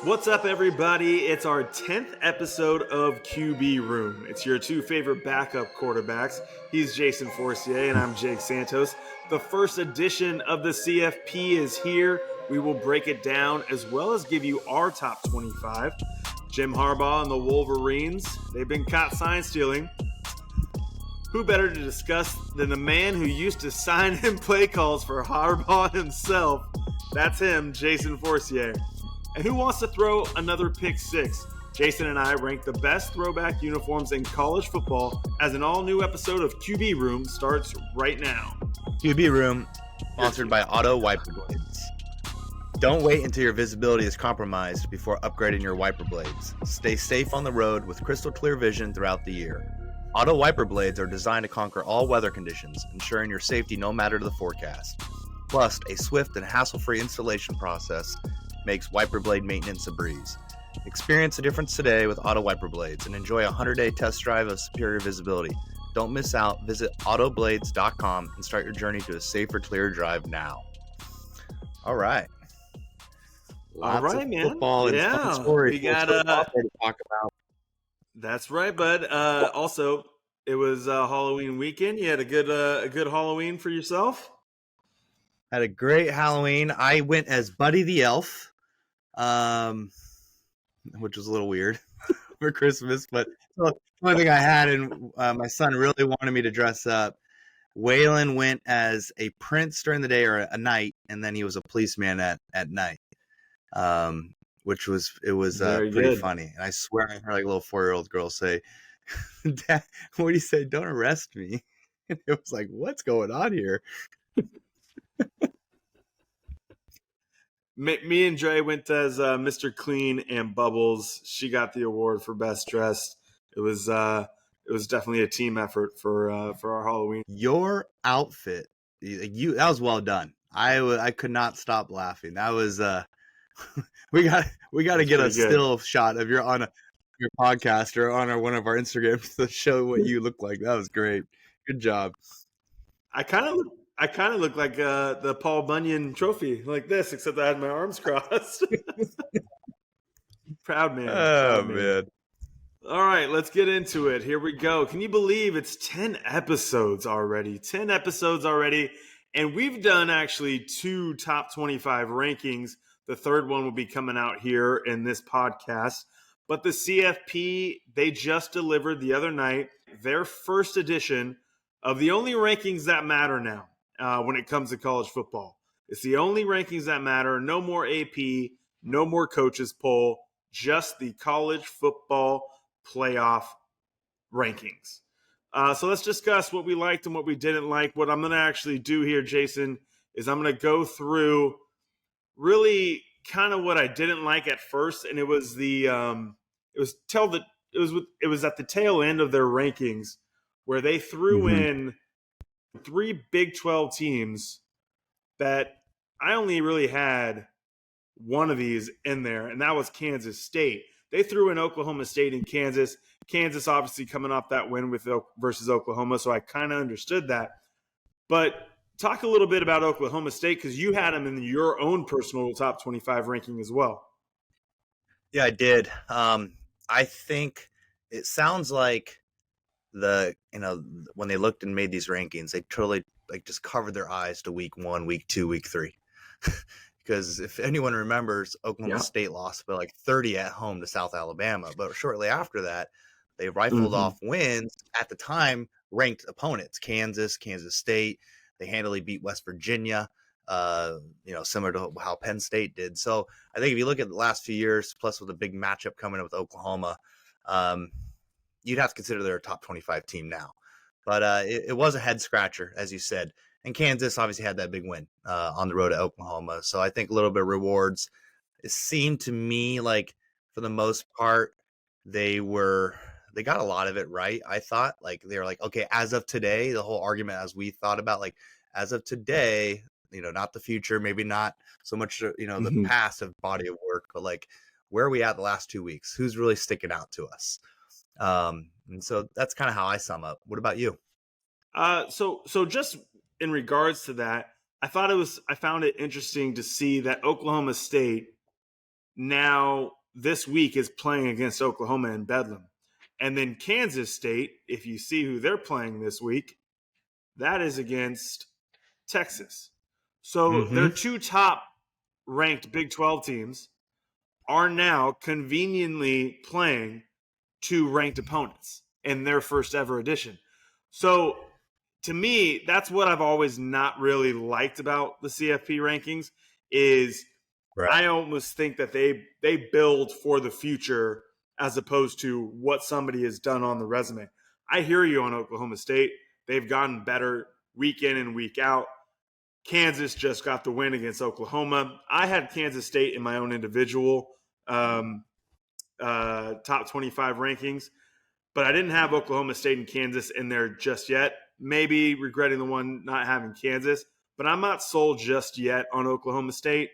What's up, everybody? It's our 10th episode of QB Room. It's your two favorite backup quarterbacks. He's Jason Forcier, and I'm Jake Santos. The first edition of the CFP is here. We will break it down as well as give you our top 25. Jim Harbaugh and the Wolverines, they've been caught sign stealing. Who better to discuss than the man who used to sign and play calls for Harbaugh himself? That's him, Jason Forcier. And who wants to throw another pick six? Jason and I rank the best throwback uniforms in college football as an all-new episode of QB Room starts right now. QB Room, sponsored by Auto Wiper Blades. Don't wait until your visibility is compromised before upgrading your wiper blades. Stay safe on the road with crystal clear vision throughout the year. Auto Wiper Blades are designed to conquer all weather conditions, ensuring your safety no matter the forecast. Plus, a swift and hassle-free installation process makes wiper blade maintenance a breeze. Experience the difference today with Auto Wiper Blades and enjoy a 100-day test drive of superior visibility. Don't miss out. Visit autoblades.com and start your journey to a safer, clearer drive now. All right. Lots of man. Football and fun stories. We got to talk about. That's right, bud. Also, it was Halloween weekend. You had a good Halloween for yourself. Had a great Halloween. I went as Buddy the Elf. Which was a little weird for Christmas, but the only thing I had, and my son really wanted me to dress up. Waylon went as a prince during the day or a night, and then he was a policeman at night, which was pretty good. funny. And I swear I heard like a little 4-year-old girl say, "Dad, what do you say? Don't arrest me." And it was like, what's going on here? Me and Dre went as Mr. Clean and Bubbles. She got the award for best dressed. It was definitely a team effort for our Halloween. Your outfit, that was well done. I could not stop laughing. That was we got to get a still shot of your podcast or on one of our Instagrams to show what you look like. That was great. Good job. I kind of look like the Paul Bunyan trophy, like this, except I had my arms crossed. Proud man. Oh, man. All right, let's get into it. Here we go. Can you believe it's 10 episodes already? 10 episodes already. And we've done actually 2 top 25 rankings. The third one will be coming out here in this podcast. But the CFP, they just delivered the other night their first edition of the only rankings that matter now. When it comes to college football. It's the only rankings that matter. No more AP, no more coaches poll, just the college football playoff rankings. So let's discuss what we liked and what we didn't like. What I'm going to actually do here, Jason, is I'm going to go through really kind of what I didn't like at first, and it was it was at the tail end of their rankings where they threw in 3 Big 12 teams that I only really had one of these in there, and that was Kansas State. They threw in Oklahoma State and Kansas. Kansas obviously coming off that win versus Oklahoma, so I kind of understood that. But talk a little bit about Oklahoma State because you had them in your own personal top 25 ranking as well. Yeah, I did. I think it sounds like when they looked and made these rankings, they totally just covered their eyes to week 1, week 2, week 3. Because if anyone remembers, Oklahoma State lost by 30 at home to South Alabama. But shortly after that, they rifled off wins at the time ranked opponents, Kansas State. They handily beat West Virginia, similar to how Penn State did. So I think if you look at the last few years, plus with a big matchup coming up with Oklahoma, you'd have to consider they're a top 25 team now. But it was a head scratcher, as you said. And Kansas obviously had that big win on the road to Oklahoma. So I think a little bit of rewards. It seemed to me like, for the most part, they got a lot of it right. I thought they were okay, as of today, the whole argument as we thought about as of today, not the future, maybe not so much, the past of body of work, but where are we at the last 2 weeks? Who's really sticking out to us? And so that's kind of how I sum up. What about you? So just in regards to that, I found it interesting to see that Oklahoma State now this week is playing against Oklahoma in Bedlam. And then Kansas State, if you see who they're playing this week, that is against Texas. So their two top ranked Big 12 teams are now conveniently playing two ranked opponents in their first ever edition. So to me, that's what I've always not really liked about the CFP rankings is I almost think that they build for the future as opposed to what somebody has done on the resume. I hear you on Oklahoma State. They've gotten better week in and week out. Kansas just got the win against Oklahoma. I had Kansas State in my own individual top 25 rankings, but I didn't have Oklahoma State and Kansas in there just yet. Maybe regretting the one not having Kansas, but I'm not sold just yet on Oklahoma State.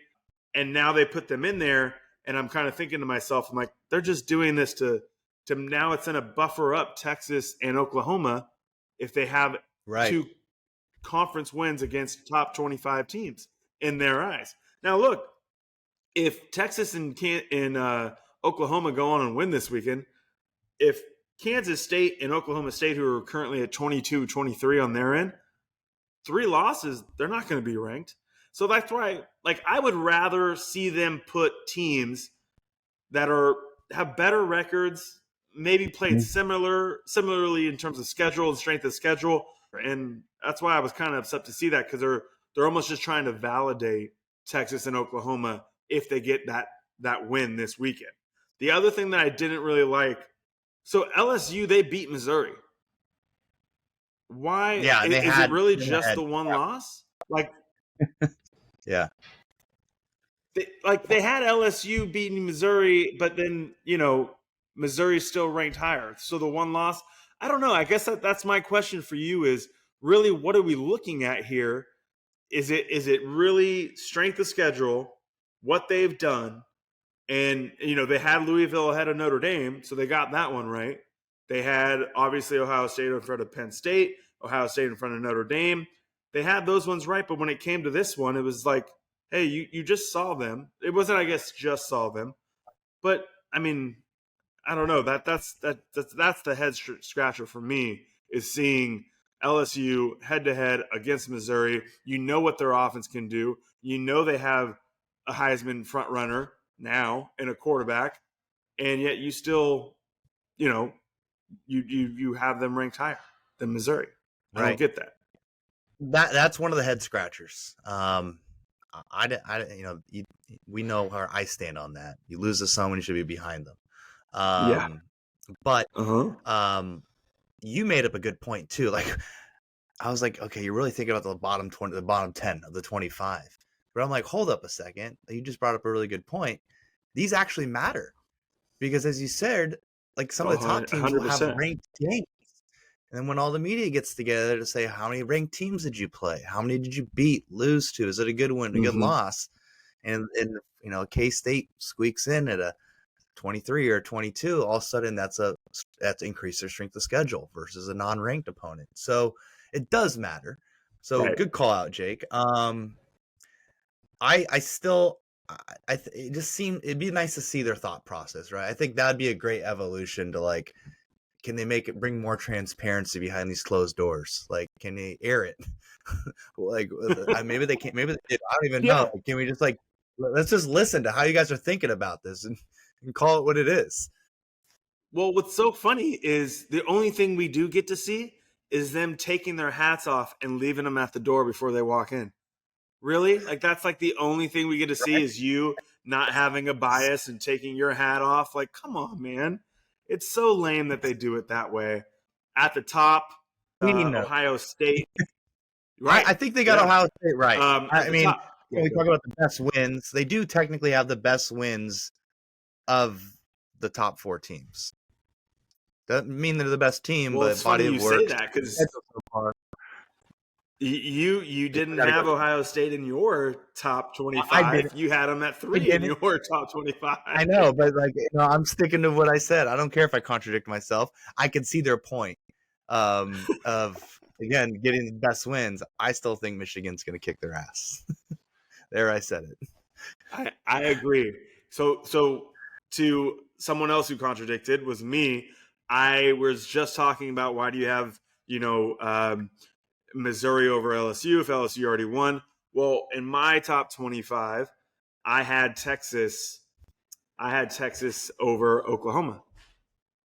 And now they put them in there, and I'm kind of thinking to myself, I'm like, they're just doing this to now it's going to buffer up Texas and Oklahoma if they have two conference wins against top 25 teams in their eyes. Now, look, if Texas and Oklahoma go on and win this weekend, if Kansas State and Oklahoma State, who are currently at 22-23 on their end, 3 losses, they're not going to be ranked. So that's why, like, I would rather see them put teams that have better records, maybe played similarly in terms of schedule and strength of schedule. And that's why I was kind of upset to see that, because they're almost just trying to validate Texas and Oklahoma if they get that win this weekend. The other thing that I didn't really like, so LSU, they beat Missouri. Why? Yeah, is it really just the one loss? Like, yeah. They had LSU beating Missouri, but then, Missouri's still ranked higher. So the one loss, I don't know. I guess that's my question for you is really, what are we looking at here? Is it really strength of schedule, what they've done? And, they had Louisville ahead of Notre Dame, so they got that one right. They had, obviously, Ohio State in front of Penn State, Ohio State in front of Notre Dame. They had those ones right, but when it came to this one, it was like, hey, you just saw them. It wasn't, I guess, just saw them. But, I mean, I don't know. That's the head scratcher for me, is seeing LSU head-to-head against Missouri. You know what their offense can do. You know they have a Heisman front runner now and a quarterback, and yet you still, you have them ranked higher than Missouri. I don't get that. That's one of the head scratchers. We know where I stand on that. You lose to someone, you should be behind them. But you made up a good point too. Like, I was like, okay, you're really thinking about the bottom 20, the bottom 10 of the 25. But I'm like, hold up a second. You just brought up a really good point. These actually matter because, as you said, like some of the top teams 100%. Will have ranked games. And then when all the media gets together to say, how many ranked teams did you play? How many did you beat, lose to? Is it a good win, a good loss? And K-State squeaks in at a 23 or 22. All of a sudden, that's increased their strength of schedule versus a non-ranked opponent. So it does matter. So Good call out, Jake. It'd be nice to see their thought process, right? I think that'd be a great evolution to, like, can they bring more transparency behind these closed doors? Like, can they air it? Like, maybe they can't. Maybe they, I don't even know. Can we just let's just listen to how you guys are thinking about this and call it what it is? Well, what's so funny is the only thing we do get to see is them taking their hats off and leaving them at the door before they walk in. Really? Like, that's like the only thing we get to see is you not having a bias and taking your hat off. Like, come on, man. It's so lame that they do it that way. At the top, Ohio State. Right. I think they got Ohio State right. When we talk about the best wins, they do technically have the best wins of the top 4 teams. Doesn't mean they're the best team, but body of work. Say that because you didn't have Ohio State in your top 25. You had them at 3 in your top 25. I know, but I'm sticking to what I said. I don't care if I contradict myself. I can see their point of again getting the best wins. I still think Michigan's going to kick their ass. There, I said it. I agree. So to someone else who contradicted was me. I was just talking about why do you have, Missouri over LSU if LSU already won. Well, in my top 25, I had Texas. I had Texas over Oklahoma.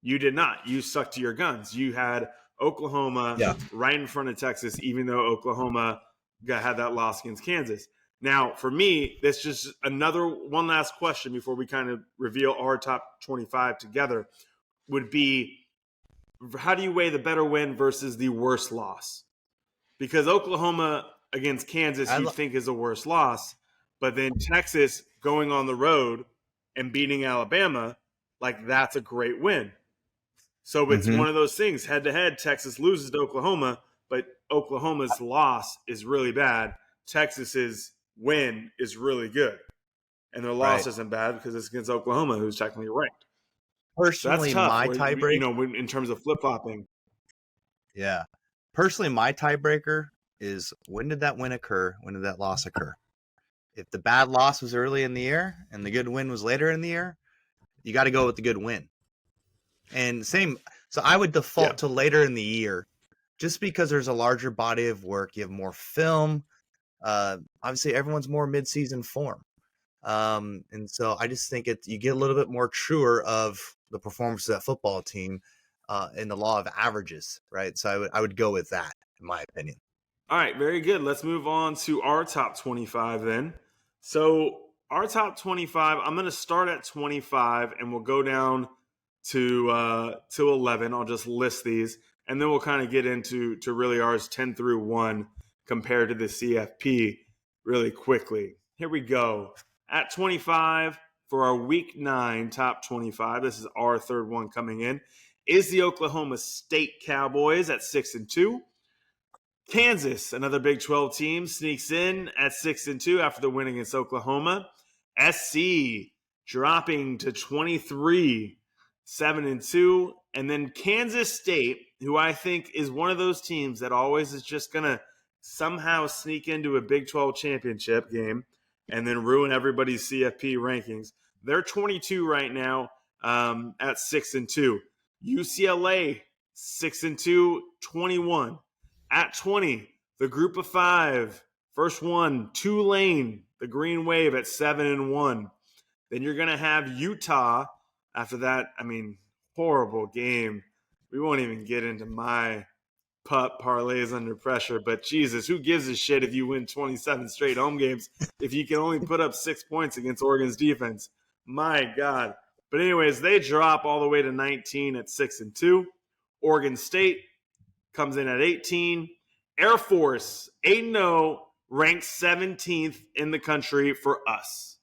You did not. You stuck to your guns. You had Oklahoma right in front of Texas, even though Oklahoma had that loss against Kansas. Now, for me, that's just one last question before we kind of reveal our top 25 together would be, how do you weigh the better win versus the worst loss? Because Oklahoma against Kansas, you'd think is a worse loss, but then Texas going on the road and beating Alabama, like that's a great win. So it's one of those things. Head to head, Texas loses to Oklahoma, but Oklahoma's loss is really bad. Texas's win is really good. And their loss isn't bad because it's against Oklahoma, who's technically ranked. Personally, so that's tough, my tiebreaker, in terms of flip-flopping. Yeah. Personally, my tiebreaker is, when did that win occur? When did that loss occur? If the bad loss was early in the year and the good win was later in the year, you got to go with the good win. And so I would default to later in the year, just because there's a larger body of work. You have more film. Obviously, everyone's more mid-season form. And so I just think you get a little bit more truer of the performance of that football team in the law of averages, right? So I would go with that, in my opinion. All right, very good. Let's move on to our top 25 then. So our top 25, I'm going to start at 25 and we'll go down to 11. I'll just list these, and then we'll kind of get into really ours 10 through 1 compared to the CFP really quickly. Here we go. At 25 for our Week 9 top 25, this is our third one coming in, is the Oklahoma State Cowboys at 6-2. Kansas, another Big 12 team, sneaks in at 6-2 after the win against Oklahoma. SC dropping to 23, 7-2. And then Kansas State, who I think is one of those teams that always is just going to somehow sneak into a Big 12 championship game and then ruin everybody's CFP rankings. They're 22 right now at 6-2. UCLA, 6-2, 21. At 20, the group of 5, first one, Tulane, the Green Wave at 7-1. Then you're going to have Utah after that. I mean, horrible game. We won't even get into my putt parlays under pressure, but Jesus, who gives a shit if you win 27 straight home games if you can only put up 6 points against Oregon's defense? My God. But anyways, they drop all the way to 19 at 6-2. Oregon State comes in at 18. Air Force, 8-0, ranked 17th in the country for us.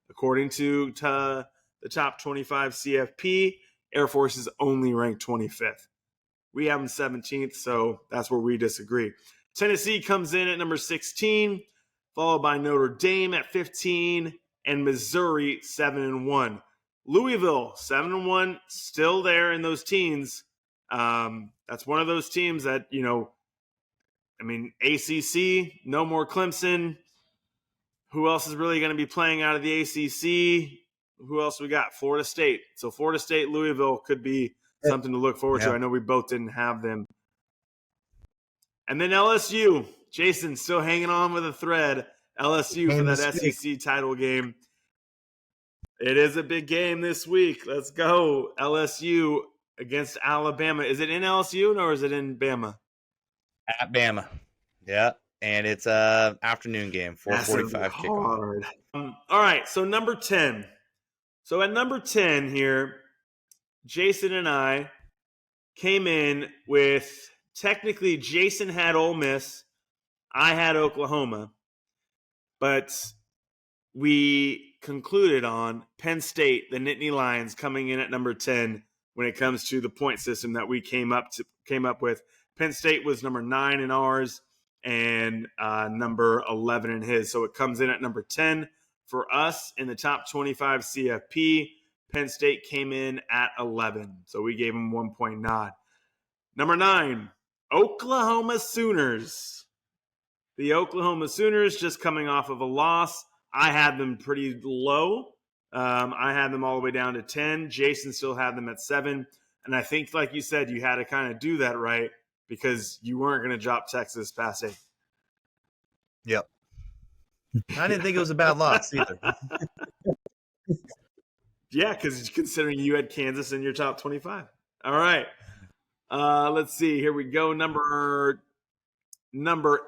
According to the top 25 CFP, Air Force is only ranked 25th. We have them 17th, so that's where we disagree. Tennessee comes in at number 16, followed by Notre Dame at 15, and Missouri 7-1. Louisville 7-1, still there in those teens. That's one of those teams that, ACC, no more Clemson. Who else is really going to be playing out of the ACC? Who else we got? Florida State. So Florida State, Louisville could be something to look forward to. I know we both didn't have them. And then LSU. Jason still hanging on with a thread. LSU for that SEC title game. It is a big game this week. Let's go. LSU against Alabama. Is it in LSU or is it in Bama? At Bama. Yeah. And it's a afternoon game, 4:45 kickoff. All right, so number 10. So at number 10 here, Jason and I came in with, technically Jason had Ole Miss, I had Oklahoma, but we concluded on Penn State, the Nittany Lions, coming in at number 10 when it comes to the point system that we came up with. Penn State was number 9 in ours and number 11 in his. So it comes in at number 10 for us in the top 25 CFP. Penn State came in at 11. So we gave them 1 point nod. Number 9, Oklahoma Sooners. The Oklahoma Sooners just coming off of a loss. I had them pretty low. I had them all the way down to 10. Jason still had them at 7. And I think, like you said, you had to kind of do that right because you weren't going to drop Texas past 8. Yep. I didn't think it was a bad loss either. Yeah, because considering you had Kansas in your top 25. All right. Let's see. Here we go. Number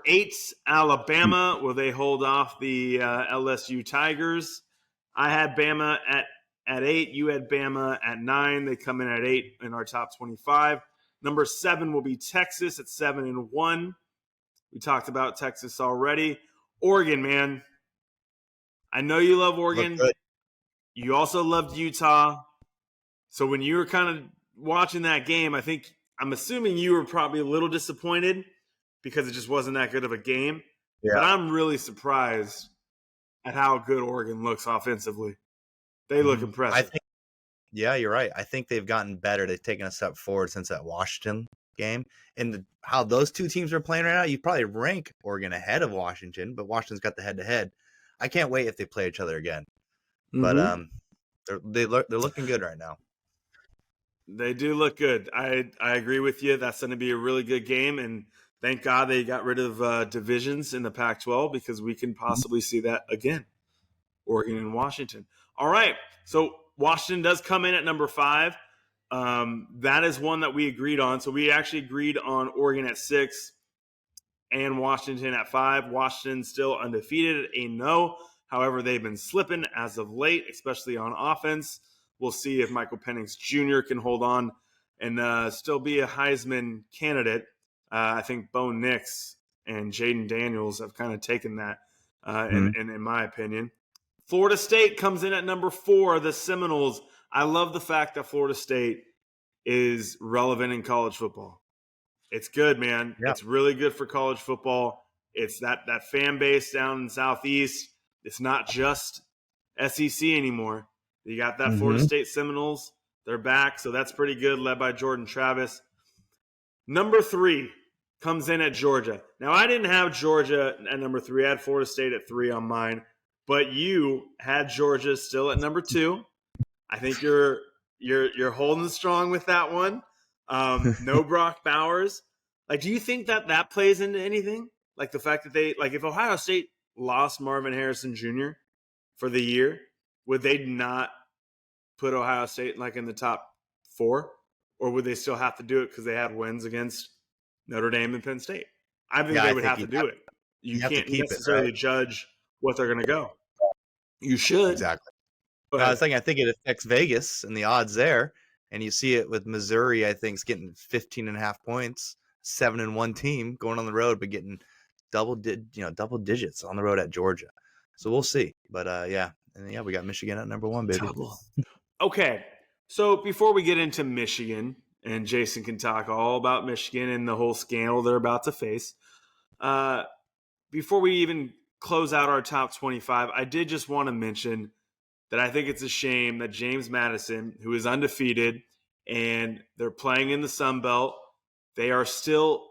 8, Alabama. Will they hold off the LSU Tigers? I had Bama at 8. You had Bama at 9. They come in at 8 in our top 25. Number 7 will be Texas at 7-1. We talked about Texas already. Oregon, man. I know you love Oregon. You also loved Utah. So when you were kind of watching that game, I'm assuming you were probably a little disappointed because it just wasn't that good of a game. Yeah. But I'm really surprised at how good Oregon looks offensively. They look impressive. Yeah, you're right. I think they've gotten better. They've taken a step forward since that Washington game. And how those two teams are playing right now, you probably rank Oregon ahead of Washington, but Washington's got the head-to-head. I can't wait if they play each other again. But they're looking good right now. They do look good. I agree with you. That's going to be a really good game, and thank God they got rid of divisions in the Pac-12 because we can possibly see that again, Oregon and Washington. All right, so Washington does come in at number 5. That is one that we agreed on. So we actually agreed on Oregon at 6 and Washington at 5. Washington still undefeated at 8-0. However, they've been slipping as of late, especially on offense. We'll see if Michael Penix Jr. can hold on and still be a Heisman candidate. I think Bo Nix and Jaden Daniels have kind of taken that, in my opinion. Florida State comes in at number 4, the Seminoles. I love the fact that Florida State is relevant in college football. It's good, man. Yeah. It's really good for college football. It's that fan base down in the Southeast. It's not just SEC anymore. You got that Florida State Seminoles. They're back, so that's pretty good, led by Jordan Travis. Number 3 comes in at Georgia. Now, I didn't have Georgia at number 3. I had Florida State at 3 on mine. But you had Georgia still at number 2. I think you're holding strong with that one. No Brock Bowers. Like, do you think that plays into anything? Like the fact that if Ohio State lost Marvin Harrison Jr. for the year, would they not put Ohio State in the top 4? Or would they still have to do it because they had wins against Notre Dame and Penn State? I think they would have to do it. You can't necessarily judge what they're going to go. You should. Exactly. I think it affects Vegas and the odds there. And you see it with Missouri, I think, is getting 15.5 points, 7-1 team going on the road, but getting double digits on the road at Georgia. So we'll see. But we got Michigan at number 1, baby. Okay. So before we get into Michigan, and Jason can talk all about Michigan and the whole scandal they're about to face, before we even close out our top 25, I did just want to mention that I think it's a shame that James Madison, who is undefeated, and they're playing in the Sun Belt, they are still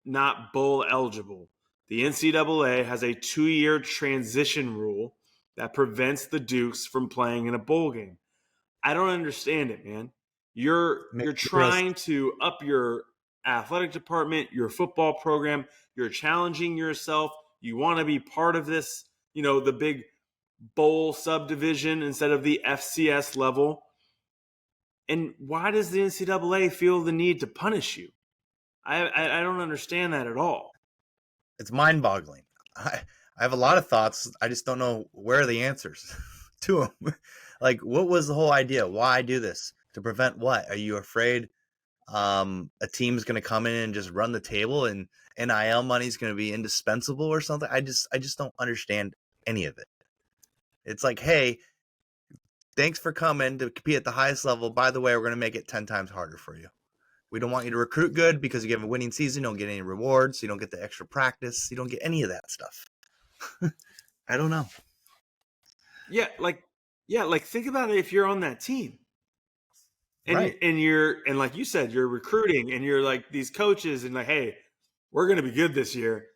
not bowl eligible. The NCAA has a 2-year transition rule that prevents the Dukes from playing in a bowl game. I don't understand it, man. You're trying to up your athletic department, your football program. You're challenging yourself. You want to be part of this, the big bowl subdivision instead of the FCS level. And why does the NCAA feel the need to punish you? I don't understand that at all. It's mind-boggling. I have a lot of thoughts. I just don't know where are the answers to them. Like, what was the whole idea? Why do this? To prevent what? Are you afraid a team's going to come in and just run the table and NIL money is going to be indispensable or something? I just don't understand any of it. It's like, hey, thanks for coming to compete at the highest level. By the way, we're going to make it 10 times harder for you. We don't want you to recruit good because you have a winning season. You don't get any rewards. You don't get the extra practice. You don't get any of that stuff. I don't know. Yeah, think about it if you're on that team. And right. and like you said, you're recruiting and you're like these coaches and like, hey, we're going to be good this year.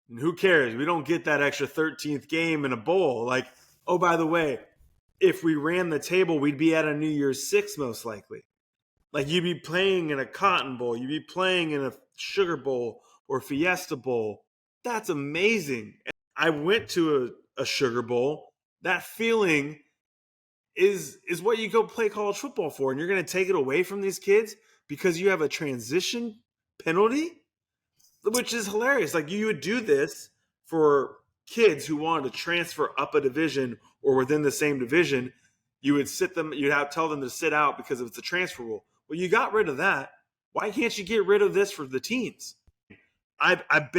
And who cares? We don't get that extra 13th game in a bowl. Like, oh, by the way, if we ran the table, we'd be at a New Year's Six most likely. Like you'd be playing in a Cotton Bowl, you'd be playing in a Sugar Bowl or Fiesta Bowl. That's amazing. I went to a Sugar Bowl. That feeling is what you go play college football for, and you're going to take it away from these kids because you have a transition penalty, which is hilarious. Like you would do this for kids who wanted to transfer up a division or within the same division. You would tell them to sit out because it's a transfer rule. Well, you got rid of that. Why can't you get rid of this for the teams? I've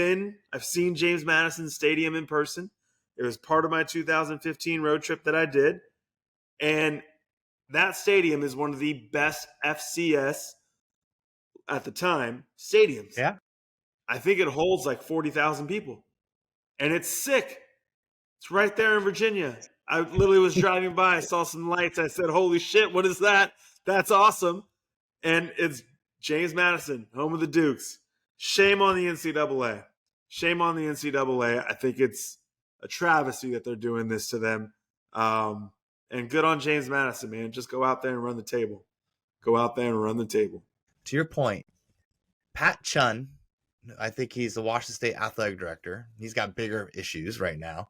seen James Madison Stadium in person. It was part of my 2015 road trip that I did. And that stadium is one of the best FCS at the time stadiums. Yeah. I think it holds like 40,000 people. And it's sick. It's right there in Virginia. I literally was driving by, I saw some lights. I said, holy shit, what is that? That's awesome. And it's James Madison, home of the Dukes. Shame on the NCAA. Shame on the NCAA. I think it's a travesty that they're doing this to them. And good on James Madison, man. Just go out there and run the table. Go out there and run the table. To your point, Pat Chun, I think he's the Washington State athletic director. He's got bigger issues right now.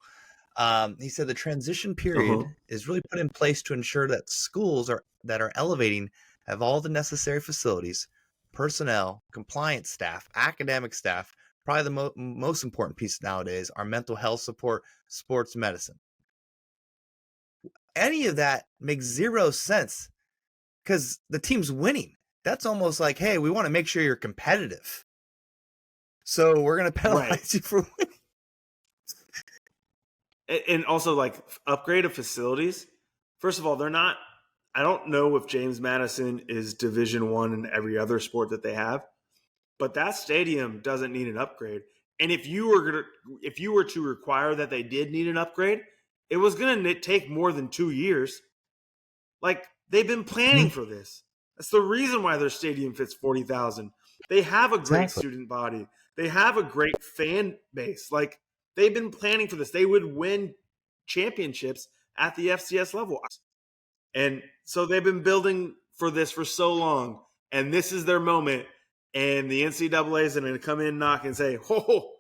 He said the transition period is really put in place to ensure that schools that are elevating have all the necessary facilities, personnel, compliance staff, academic staff. Probably the most important piece nowadays are mental health support, sports medicine. Any of that makes zero sense because the team's winning. That's almost like, hey, we want to make sure you're competitive, so we're going to penalize you for winning. And also, like, upgrade of facilities. First of all, they're not. I don't know if James Madison is Division I in every other sport that they have, but that stadium doesn't need an upgrade. And if you were to require that they did need an upgrade, it was going to take more than 2 years. Like, they've been planning for this. That's the reason why their stadium fits 40,000. They have a great student body. They have a great fan base. Like, they've been planning for this. They would win championships at the FCS level. And so they've been building for this for so long. And this is their moment. And the NCAA is going to come in, knock, and say, oh,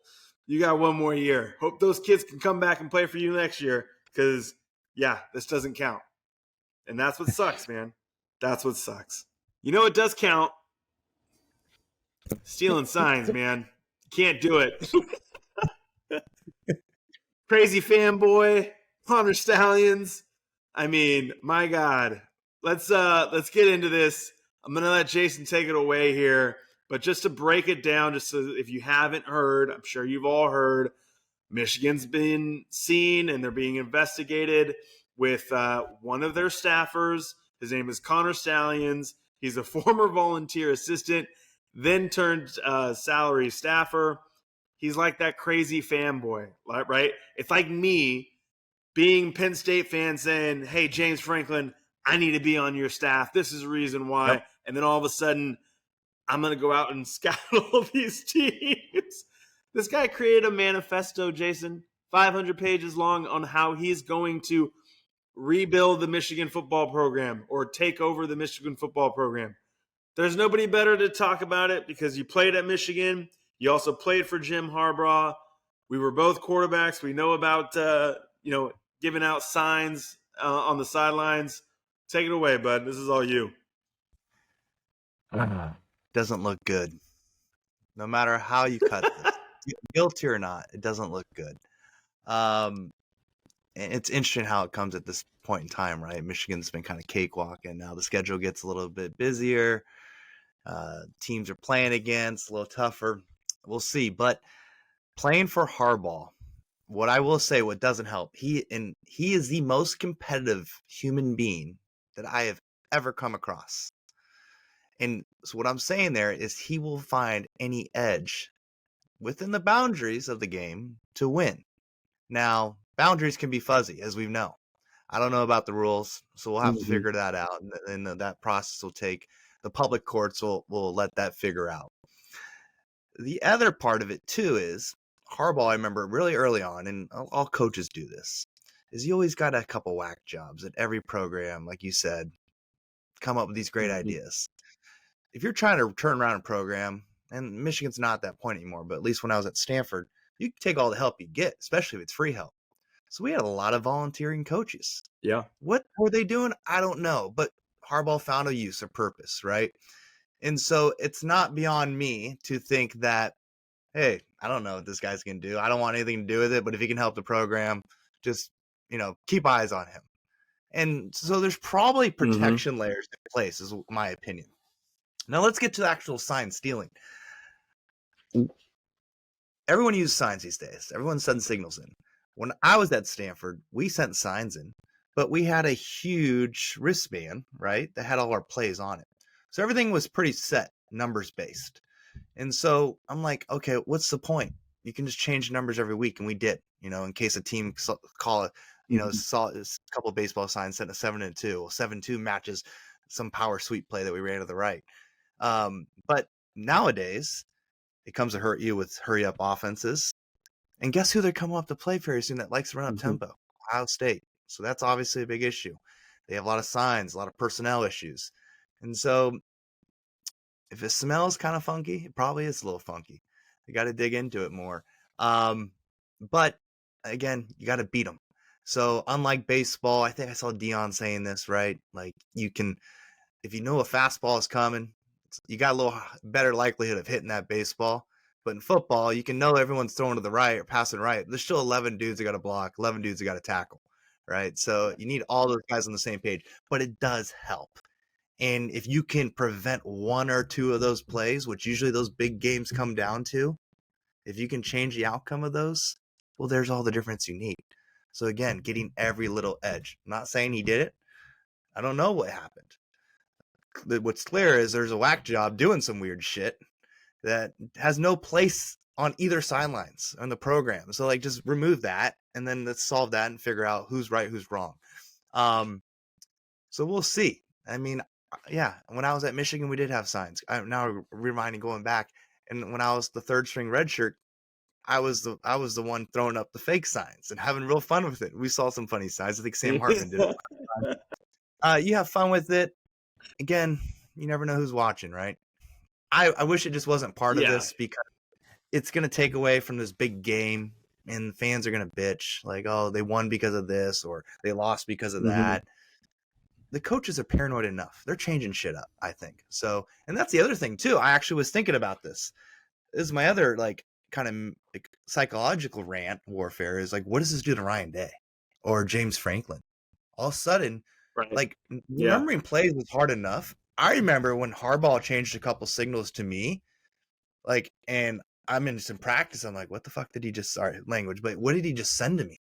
you got one more year. Hope those kids can come back and play for you next year because, yeah, this doesn't count. And that's what sucks, man. That's what sucks. You know what does count? Stealing signs, man. Can't do it. Crazy fanboy, Connor Stallions. I mean, my God. Let's get into this. I'm gonna let Jason take it away here. But just to break it down, just so if you haven't heard, I'm sure you've all heard, Michigan's been seen and they're being investigated with one of their staffers. His name is Connor Stallions. He's a former volunteer assistant, then turned salary staffer. He's like that crazy fanboy, right? It's like me being Penn State fan saying, hey, James Franklin, I need to be on your staff. This is the reason why. Yep. And then all of a sudden, I'm going to go out and scout all these teams. This guy created a manifesto, Jason, 500 pages long, on how he's going to rebuild the Michigan football program or take over the Michigan football program. There's nobody better to talk about it because you played at Michigan. You also played for Jim Harbaugh. We were both quarterbacks. We know about, giving out signs on the sidelines. Take it away, bud. This is all you. Doesn't look good. No matter how you cut it, guilty or not, it doesn't look good. And it's interesting how it comes at this point in time, right? Michigan's been kind of cakewalking. Now the schedule gets a little bit busier. Teams are playing against, a little tougher. We'll see. But playing for Harbaugh, what I will say, what doesn't help, he is the most competitive human being that I have ever come across. And so what I'm saying there is he will find any edge within the boundaries of the game to win. Now, boundaries can be fuzzy, as we know. I don't know about the rules, so we'll have to figure that out. And that process will take, the public courts will let that figure out. The other part of it, too, is Harbaugh, I remember really early on, and all coaches do this, is you always got a couple whack jobs at every program, like you said, come up with these great Mhm. ideas. If you're trying to turn around a program, and Michigan's not at that point anymore, but at least when I was at Stanford, you can take all the help you get, especially if it's free help. So we had a lot of volunteering coaches. Yeah. What were they doing? I don't know, but Harbaugh found a use, a purpose, right? And so it's not beyond me to think that, hey, I don't know what this guy's going to do. I don't want anything to do with it, but if he can help the program, just, keep eyes on him. And so there's probably Hmm. protection layers in place, is my opinion. Now let's get to the actual sign stealing. Everyone uses signs these days. Everyone sends signals in. When I was at Stanford, we sent signs in, but we had a huge wristband, right, that had all our plays on it. So everything was pretty set, numbers based. And so I'm like, okay, what's the point? You can just change numbers every week, and we did. In case a team call it, saw a couple of baseball signs sent a 7-2. Well, 7-2 matches some power sweep play that we ran to the right. But nowadays, it comes to hurt you with hurry up offenses. And guess who they're coming up to play very soon that likes to run up Hmm. tempo? Ohio State. So that's obviously a big issue. They have a lot of signs, a lot of personnel issues. And so if it smells kind of funky, it probably is a little funky. You got to dig into it more. But again, you got to beat them. So unlike baseball, I think I saw Dion saying this, right? Like if you know a fastball is coming, you got a little better likelihood of hitting that baseball. But in football, you can know everyone's throwing to the right or passing right. There's still 11 dudes that got to block, 11 dudes that got to tackle, right? So you need all those guys on the same page. But it does help. And if you can prevent one or two of those plays, which usually those big games come down to, if you can change the outcome of those, well, there's all the difference you need. So again, getting every little edge. I'm not saying he did it. I don't know what happened. What's clear is there's a whack job doing some weird shit that has no place on either sidelines on the program. So just remove that, and then let's solve that and figure out who's right, who's wrong. So we'll see. I mean, yeah, when I was at Michigan, we did have signs. I'm now reminding going back, and when I was the third string red shirt, I was the one throwing up the fake signs and having real fun with it. We saw some funny signs. I think Sam Hartman did it. You have fun with it. Again, you never know who's watching, right? I wish it just wasn't part of Yeah. this, because it's going to take away from this big game, and fans are going to bitch like, oh, they won because of this or they lost because of Hmm. that. The coaches are paranoid enough. They're changing shit up, I think. So, and that's the other thing too. I actually was thinking about this. This is my other kind of psychological rant warfare is what does this do to Ryan Day or James Franklin? All of a sudden, Right. Yeah. remembering plays was hard enough. I remember when Harbaugh changed a couple signals to me, and I'm in some practice. I'm like, what the fuck did he just, sorry, language, but what did he just send to me?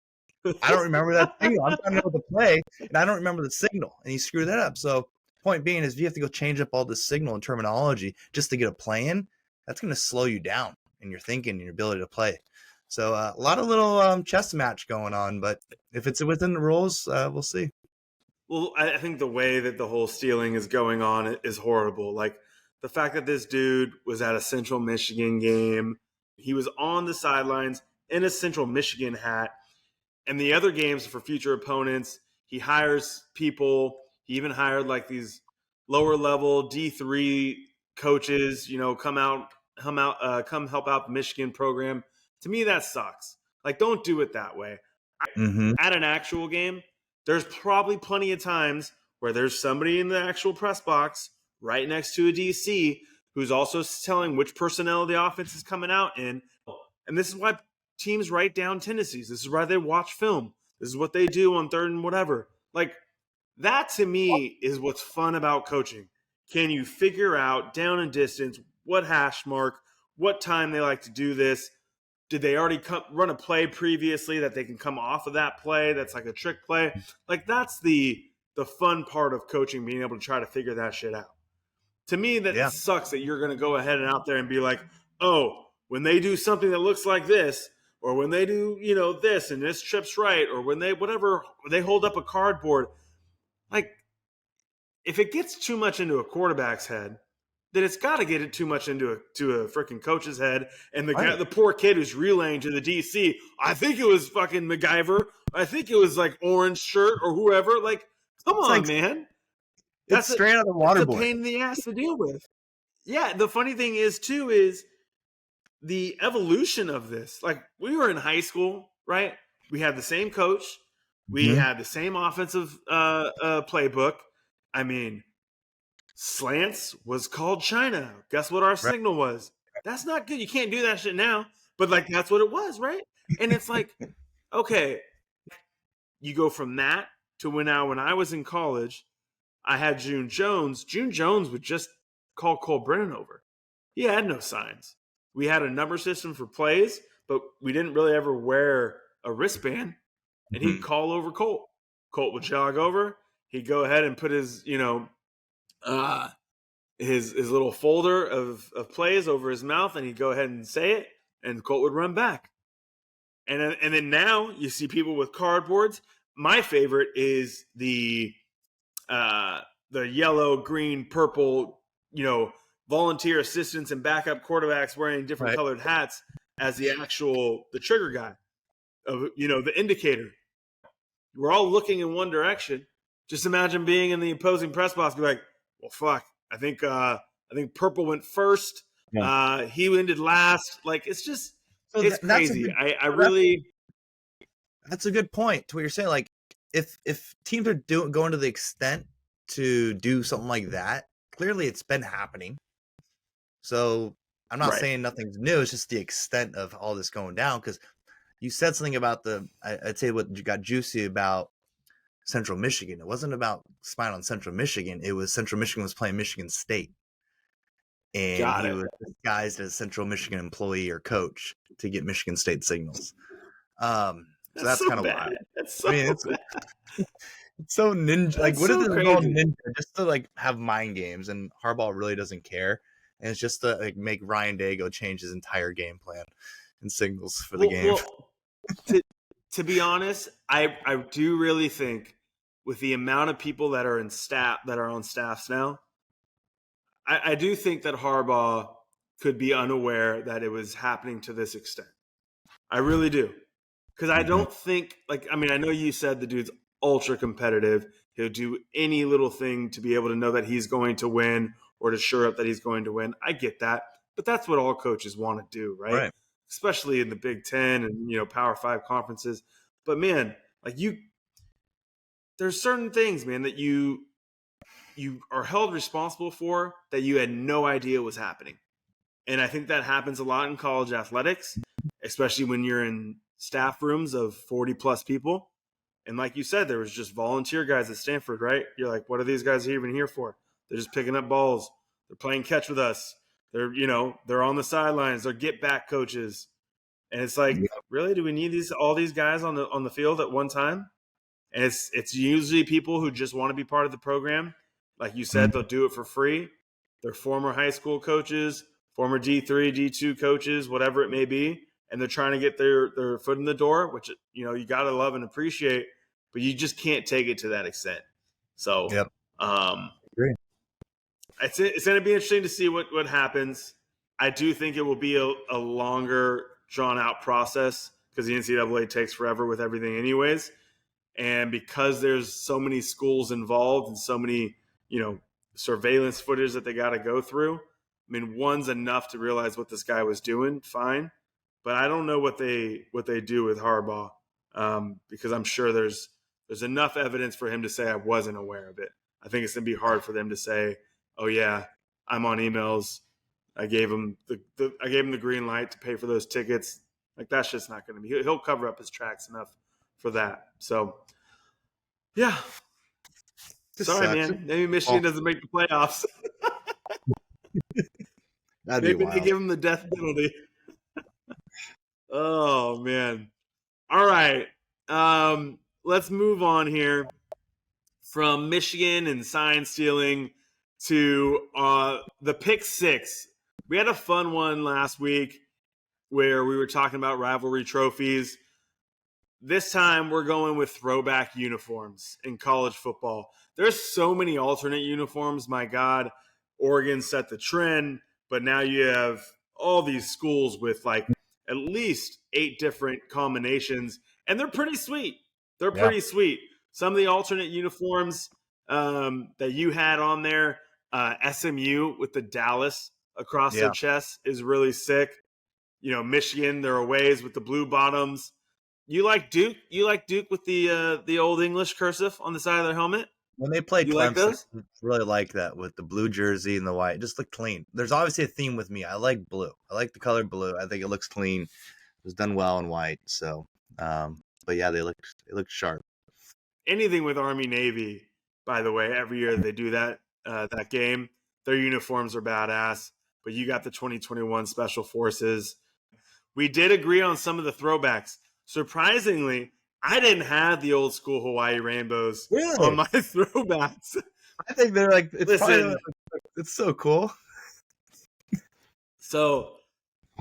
I don't remember that signal. I'm trying to know the play, and I don't remember the signal, and he screwed that up. So, point being is, if you have to go change up all this signal and terminology just to get a play in, that's going to slow you down in your thinking and your ability to play. So, a lot of little chess match going on, but if it's within the rules, we'll see. Well, I think the way that the whole stealing is going on is horrible. Like the fact that this dude was at a Central Michigan game, he was on the sidelines in a Central Michigan hat, and the other games for future opponents, he hires people. He even hired these lower level D3 coaches. Come help out the Michigan program. To me, that sucks. Don't do it that way. Mm-hmm. At an actual game, there's probably plenty of times where there's somebody in the actual press box right next to a DC who's also telling which personnel the offense is coming out in. And this is why teams write down tendencies. This is why they watch film. This is what they do on third and whatever. That to me is what's fun about coaching. Can you figure out down and distance what hash mark, what time they like to do this? Did they already run a play previously that they can come off of that play? That's like a trick play. That's the fun part of coaching, being able to try to figure that shit out. To me, that Yeah. sucks that you're going to go ahead and out there and be like, oh, when they do something that looks like this, or when they do, this and this trip's right, or when they whatever they hold up a cardboard, like if it gets too much into a quarterback's head, that it's got to get it too much into a freaking coach's head. And the guy, Right. the poor kid who's relaying to the DC, I think it was fucking MacGyver. I think it was like Orange Shirt or whoever. Like, come It's on, like man. it's straight out of That's a Waterboy. pain in the ass to deal with. Yeah, the funny thing is too is the evolution of this. Like, we were in high school, right? We had the same coach. We Mhm. had the same offensive playbook. I mean, slants was called China. Guess what our Right. signal was? That's not good. You can't do that shit now. But like, that's what it was, right? And it's like, okay, you go from that to when I was in college, I had June Jones. June Jones would just call Cole Brennan over. He had no signs. We had a number system for plays, but we didn't really ever wear a wristband. And he'd Mhm. call over Colt. Colt would jog over. He'd go ahead and put his, his little folder of plays over his mouth, and he'd go ahead and say it, and Colt would run back. And then now you see people with cardboards. My favorite is the yellow, green, purple, volunteer assistants and backup quarterbacks wearing different Right. colored hats as the trigger guy of the indicator. We're all looking in one direction. Just imagine being in the opposing press box, be like, well, fuck. I think purple went first. Yeah. He ended last. Like, it's just So it's that's a crazy. good. I really That's a good point to what you're saying. Like, if teams are going to the extent to do something like that, clearly it's been happening. So I'm not right. saying nothing's new. It's just the extent of all this going down. Because you said something about I'd say what you got juicy about Central Michigan. It wasn't about spying on Central Michigan. It was Central Michigan was playing Michigan State, and Got he it. was disguised as a Central Michigan employee or coach to get Michigan State signals. So That's that's so kind of bad. wild. That's I so mean, bad. it's so ninja. Like, That's what if so this is all crazy. ninja just to like have mind games, and Harbaugh really doesn't care, and it's just to like make Ryan Day go change his entire game plan and signals for the game. Well, to be honest, I do really think with the amount of people that are on staffs now, I do think that Harbaugh could be unaware that it was happening to this extent. I really do. Because I Mhm. don't think, like, I mean, I know you said the dude's ultra competitive. He'll do any little thing to be able to know that he's going to win or to shore up that he's going to win. I get that. But that's what all coaches want to do, right? Right. Especially in the Big Ten and, Power Five conferences. But man, like there's certain things, man, that you are held responsible for that you had no idea was happening. And I think that happens a lot in college athletics, especially when you're in staff rooms of 40 plus people. And like you said, there was just volunteer guys at Stanford, right? You're like, what are these guys even here for? They're just picking up balls. They're playing catch with us. They're on the sidelines. They're get back coaches. And it's like, really, do we need all these guys on the field at one time? And it's usually people who just want to be part of the program. Like you said, they'll do it for free. They're former high school coaches, former D3, D2 coaches, whatever it may be, and they're trying to get their foot in the door, which you got to love and appreciate, but you just can't take it to that extent. So, Yep. Agree. it's going to be interesting to see what happens. I do think it will be a longer, drawn out process because the NCAA takes forever with everything, anyways. And because there's so many schools involved and so many, surveillance footage that they got to go through, I mean, one's enough to realize what this guy was doing, fine. But I don't know what they do with Harbaugh because I'm sure there's enough evidence for him to say I wasn't aware of it. I think it's gonna be hard for them to say, oh yeah, I'm on emails. I gave him the green light to pay for those tickets. Like, that's just not going to be. He'll cover up his tracks enough for that. So, yeah. Just Sorry, sucks. man. Maybe Michigan doesn't make the playoffs. That'd be Maybe they wild. give him the death penalty. Oh man. All right. Let's move on here from Michigan and sign stealing to the pick six. We had a fun one last week where we were talking about rivalry trophies. This time we're going with throwback uniforms in college football. There's so many alternate uniforms, my God. Oregon set the trend, but now you have all these schools with like at least 8 different combinations, and they're pretty sweet. They're Yeah. pretty sweet. Some of the alternate uniforms that you had on there, SMU with the Dallas across their chest is really sick. Michigan, their aways with the blue bottoms. You like Duke? You like Duke with the old English cursive on the side of their helmet? When they played You like Clemson, those? I really like that with the blue jersey and the white. It just looked clean. There's obviously a theme with me. I like blue. I like the color blue. I think it looks clean. It was done well in white. So, but yeah, they looked sharp. Anything with Army Navy, by the way, every year they do that game. Their uniforms are badass. But you got the 2021 Special Forces. We did agree on some of the throwbacks. Surprisingly, I didn't have the old school Hawaii rainbows on my throwbacks. I think they're like it's so cool. So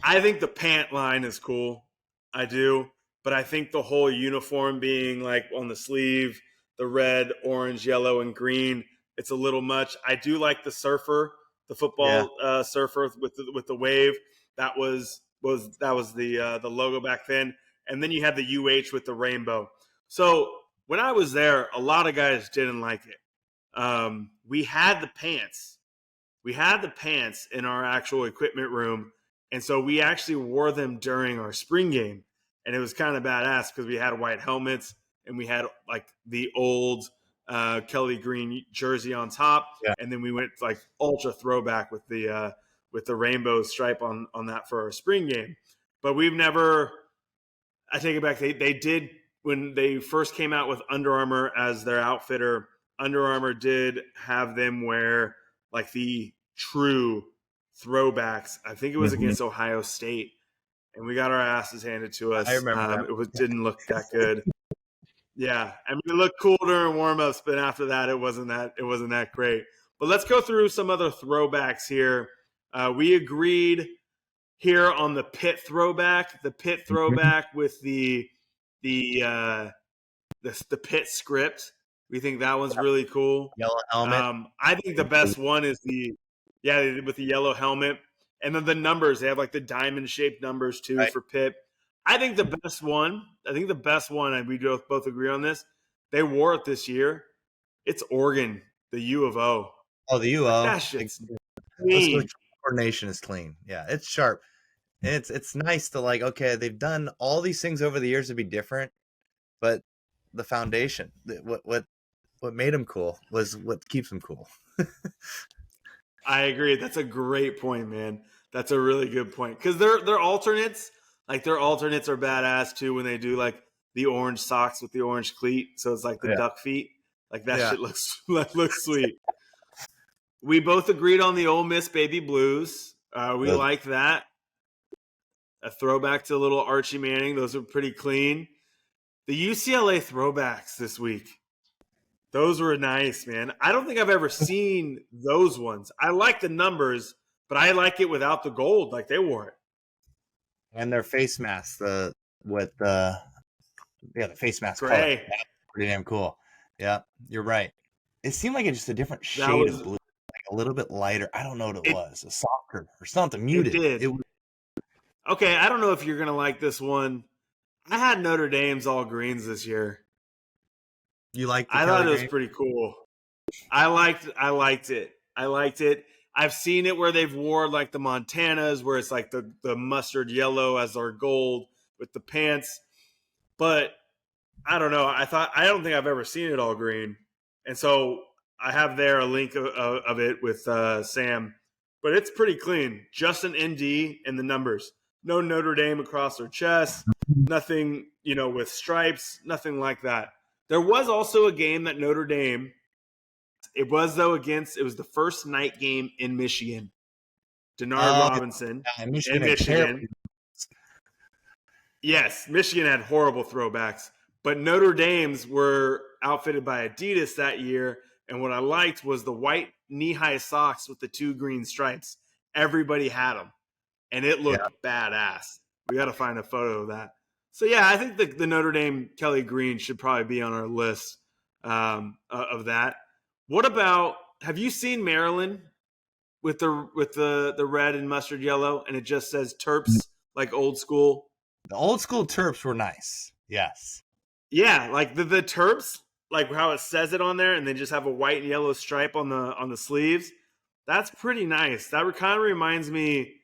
I think the pant line is cool. I do. But I think the whole uniform being like on the sleeve, the red, orange, yellow, and green, it's a little much. I do like the surfer, the football surfer with the wave. That was the logo back then. And then you had the UH with the rainbow. So when I was there, a lot of guys didn't like it. We had the pants. We had the pants in our actual equipment room. And so we actually wore them during our spring game. And it was kind of badass because we had white helmets and we had like the old Kelly green jersey on top. Yeah. And then we went like ultra throwback with the rainbow stripe on that for our spring game. But we've never, I take it back. They did, when they first came out with Under Armour as their outfitter, Under Armour did have them wear like the true throwbacks. I think it was against Ohio State, and we got our asses handed to us. I remember didn't look that good. Yeah, I mean, it looked cool during warmups, but after that, it wasn't that great. But let's go through some other throwbacks here. We agreed here on the Pitt throwback. The Pitt throwback with the Pitt script. We think that one's really cool. Yellow helmet. I think the best one is with the yellow helmet. And then the numbers. They have like the diamond-shaped numbers too for Pitt. I think the best one, and we both agree on this, they wore it this year. It's Oregon, the U of O. Oh, the U of O. That shit's clean. Coordination is clean. Yeah, it's sharp. And it's nice to like, okay, they've done all these things over the years to be different, but the foundation, what made them cool was what keeps them cool. I agree. That's a great point, man. That's a really good point. Because their alternates, like their alternates are badass too when they do like the orange socks with the orange cleat. So it's like the duck feet. Like that shit looks sweet. We both agreed on the Ole Miss Baby Blues. We like that. A throwback to little Archie Manning. Those are pretty clean. The UCLA throwbacks this week. Those were nice, man. I don't think I've ever seen those ones. I like the numbers, but I like it without the gold like they wore it. And their face masks, the face mask gray. Color. Pretty damn cool. Yeah, you're right. It seemed like it's just a different shade of blue, like a little bit lighter. I don't know what it was, a softer or something muted. It did. Okay, I don't know if you're gonna like this one. I had Notre Dame's all greens this year. You liked? I thought it was pretty cool. I liked it. I've seen it where they've wore like the Montanas, where it's like the mustard yellow as their gold with the pants. But I don't know. I don't think I've ever seen it all green, and so I have there a link of it with Sam. But it's pretty clean. Just an ND and the numbers. No Notre Dame across their chest. Nothing, with stripes. Nothing like that. There was also a game that Notre Dame. It was the first night game in Michigan. Denard Robinson in Michigan. Yes, Michigan had horrible throwbacks, but Notre Dame's were outfitted by Adidas that year, and what I liked was the white knee-high socks with the 2 green stripes. Everybody had them, and it looked badass. We got to find a photo of that. So, yeah, I think the Notre Dame Kelly Green should probably be on our list of that. What about – have you seen Maryland? with the red and mustard yellow, and it just says Terps, like old school. The old school Terps were nice. Yes. Yeah, like the Terps, like how it says it on there, and they just have a white and yellow stripe on the sleeves. That's pretty nice. That kind of reminds me.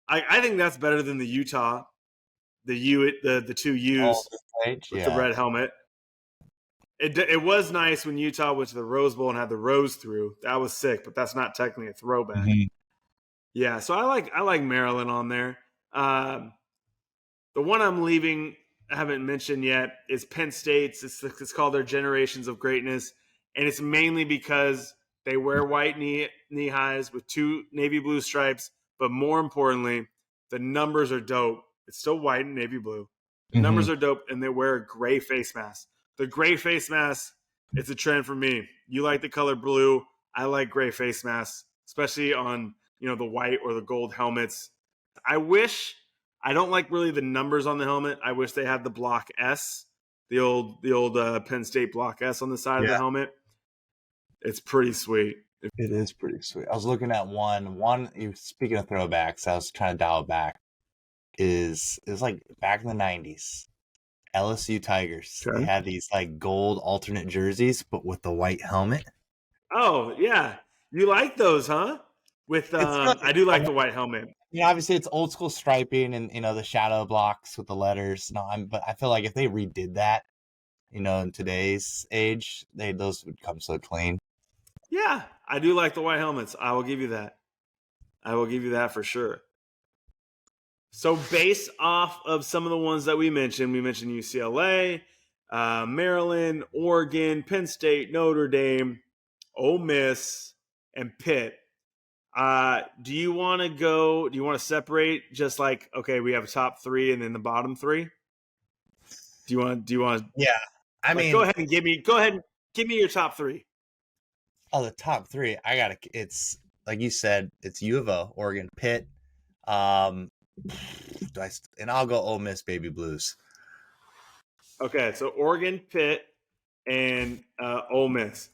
I think that's better than the Utah, the two U's with the red helmet. It was nice when Utah went to the Rose Bowl and had the rose through. That was sick, but that's not technically a throwback. Mm-hmm. Yeah, so I like Maryland on there. The one I'm leaving, I haven't mentioned yet, is Penn State's. It's called their Generations of Greatness, and it's mainly because they wear white knee highs with 2 navy blue stripes, but more importantly, the numbers are dope. It's still white and navy blue. The numbers are dope, and they wear a gray face mask. The gray face mask, it's a trend for me. You like the color blue. I like gray face masks, especially on the white or the gold helmets. I don't like really the numbers on the helmet. I wish they had the block S, the old Penn State block S on the side of the helmet. It's pretty sweet. It is pretty sweet. I was looking at one. Speaking of throwbacks, I was trying to dial it back. Is like back in the 90s. LSU Tigers. Okay. They had these like gold alternate jerseys, but with the white helmet. Oh yeah, you like those, huh? With I do like the white helmet. Yeah, obviously it's old school striping and the shadow blocks with the letters. But I feel like if they redid that, in today's age, those would come so clean. Yeah, I do like the white helmets. I will give you that. I will give you that for sure. So based off of some of the ones that we mentioned UCLA, Maryland, Oregon, Penn State, Notre Dame, Ole Miss, and Pitt. Do you want to separate just like, okay, we have a top 3 and then the bottom 3? Do you want Yeah. I mean, go ahead and give me your top 3. Oh, the top 3. It's like you said, it's U of O, Oregon, Pitt, and I'll go Ole Miss Baby Blues. Okay, so Oregon, Pitt, and Ole Miss.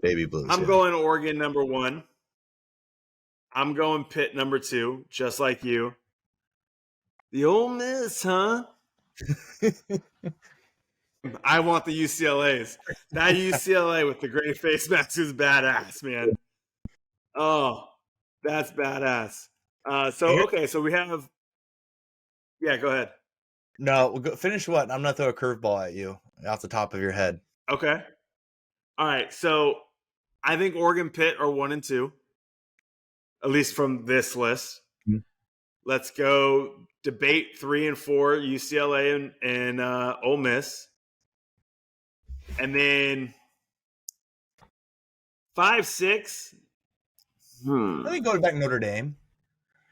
Baby Blues. I'm going Oregon number 1. I'm going Pitt number 2, just like you. The Ole Miss, huh? I want the UCLAs. That UCLA with the gray face mask is badass, man. Oh, that's badass. So we have. Yeah, go ahead. No, we'll go finish what? I'm gonna throw a curveball at you off the top of your head. Okay. All right. So I think Oregon, Pitt are 1 and 2, at least from this list. Mm-hmm. Let's go debate 3 and 4, UCLA and Ole Miss, and then 5, 6. I think going back Notre Dame.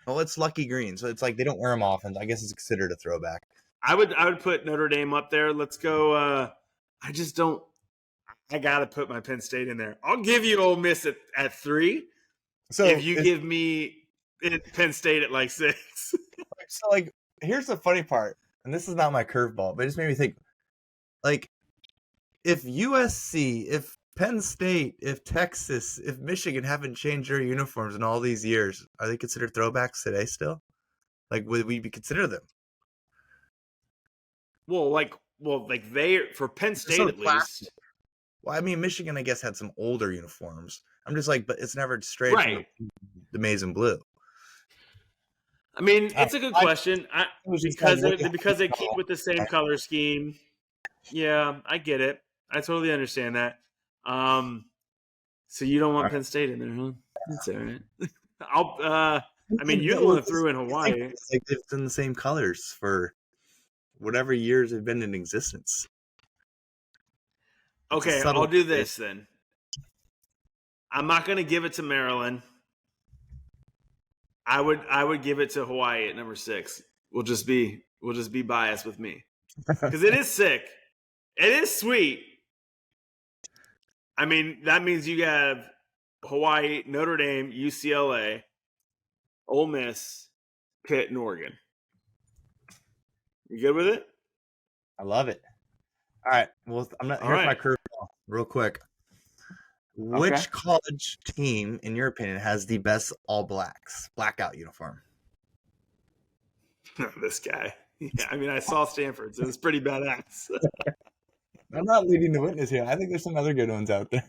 Well, it's Lucky Green, so it's like they don't wear them often. I guess it's considered a throwback. I would put Notre Dame up there. Let's go. I just don't. I gotta put my Penn State in there. I'll give you Ole Miss at 3. So if you give me Penn State at like 6. So like, here's the funny part, and this is not my curveball, but it just made me think. Like, if USC, if Penn State, if Texas, if Michigan haven't changed their uniforms in all these years, are they considered throwbacks today still? Like, would we consider them? Well, they for Penn State at least. Well, I mean, Michigan, I guess, had some older uniforms. I'm just like, but it's never straight from the maize and blue. I mean, it's a good question. Because they keep with the same color scheme. Yeah, I get it. I totally understand that. So you don't want Penn State in there, huh? That's all right. I mean, you're the one that threw in Hawaii. It's like they've been the same colors for whatever years they've been in existence. Okay, I'll do this then. I'm not going to give it to Maryland. I would give it to Hawaii at number 6. We'll just be biased with me because it is sick. It is sweet. I mean, that means you have Hawaii, Notre Dame, UCLA, Ole Miss, Pitt, and Oregon. You good with it? I love it. All right. Well, here's my curveball real quick. Which college team, in your opinion, has the best all blacks blackout uniform? This guy. Yeah, I mean, I saw Stanford's. It was pretty badass. I'm not leading the witness here. I think there's some other good ones out there.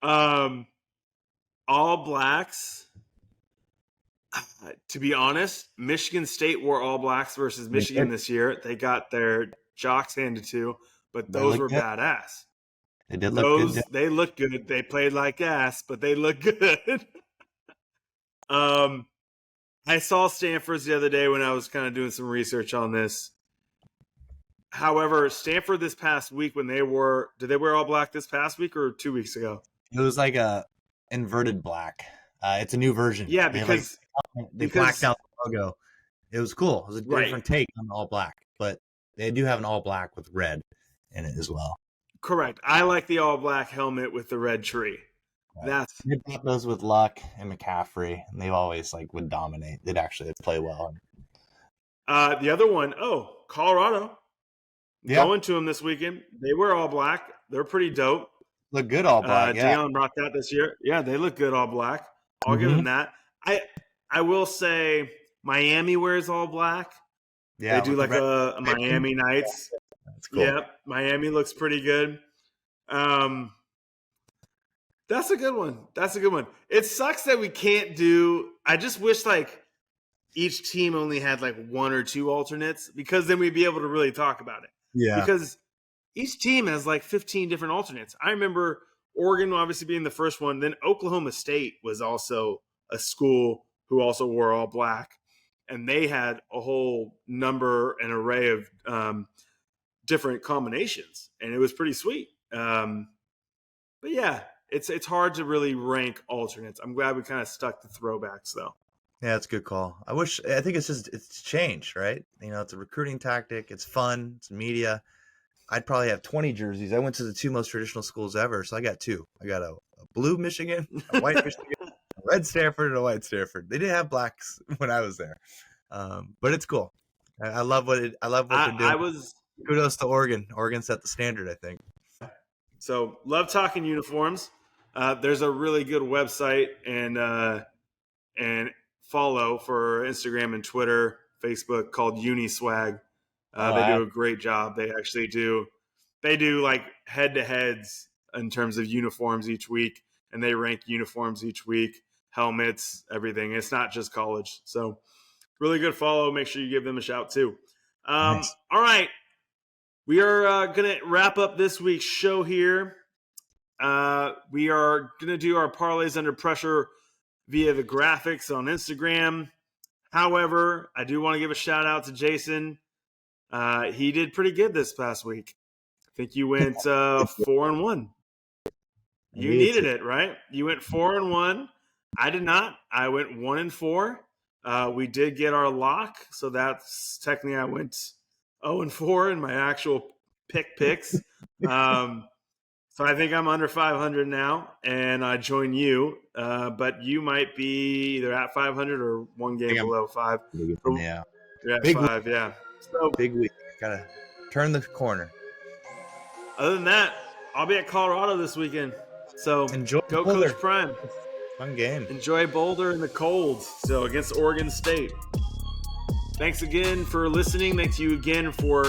All blacks. To be honest, Michigan State wore all blacks versus Michigan this year. They got their jocks handed to, but those were badass. They did look good. They look good. They played like ass, but they look good. I saw Stanford's the other day when I was kind of doing some research on this. However, Stanford this past week when did they wear all black this past week or 2 weeks ago? It was like a inverted black. It's a new version. Yeah, because they blacked out the logo. It was cool. It was a different take on the all black, but they do have an all black with red in it as well. Correct. I like the all black helmet with the red tree. Right. They got those with Luck and McCaffrey, and they always would dominate. They'd actually play well. The other one, Colorado. Yeah. Going to them this weekend. They wear all black. They're pretty dope. Look good all black. Deion brought that this year. Yeah, they look good all black. I'll give them that. I will say Miami wears all black. Yeah, they do like a Miami Nights. That's cool. Yeah, Miami looks pretty good. That's a good one. It sucks that we can't do. I just wish each team only had one or two alternates because then we'd be able to really talk about it. Yeah. Because each team has 15 different alternates. I remember Oregon obviously being the first one. Then Oklahoma State was also a school who also wore all black. And they had a whole number and array of different combinations. And it was pretty sweet. But yeah, it's hard to really rank alternates. I'm glad we kind of stuck to throwbacks, though. Yeah, it's a good call. I think it's changed, right? It's a recruiting tactic. It's fun. It's media. I'd probably have 20 jerseys. I went to the two most traditional schools ever, so I got two. I got a blue Michigan, a white Michigan, a red Stanford, and a white Stanford. They didn't have blacks when I was there, but it's cool. I love what they're doing. Kudos to Oregon. Oregon set the standard, I think. So love talking uniforms. There's a really good website and follow for Instagram and Twitter, Facebook called Uniswag. They do a great job. They actually do. They do head-to-heads in terms of uniforms each week, and they rank uniforms each week, helmets, everything. It's not just college. So really good follow. Make sure you give them a shout too. Nice. All right. We are going to wrap up this week's show here. We are going to do our parlays under pressure via the graphics on Instagram. However, I do want to give a shout out to Jason. He did pretty good this past week. I think you went 4-1. You needed it, right? You went 4-1. I did not. I went 1-4. We did get our lock, so that's technically I went 0-4 in my actual picks. So I think I'm under 500 now, and I join you. But you might be either at 500 or one game below 5. Yeah. You're at big 5, week. Yeah. So big week. Gotta turn the corner. Other than that, I'll be at Colorado this weekend. So enjoy go Boulder. Coach Prime. Fun game. Enjoy Boulder in the cold. So against Oregon State. Thanks again for listening. Thanks you again for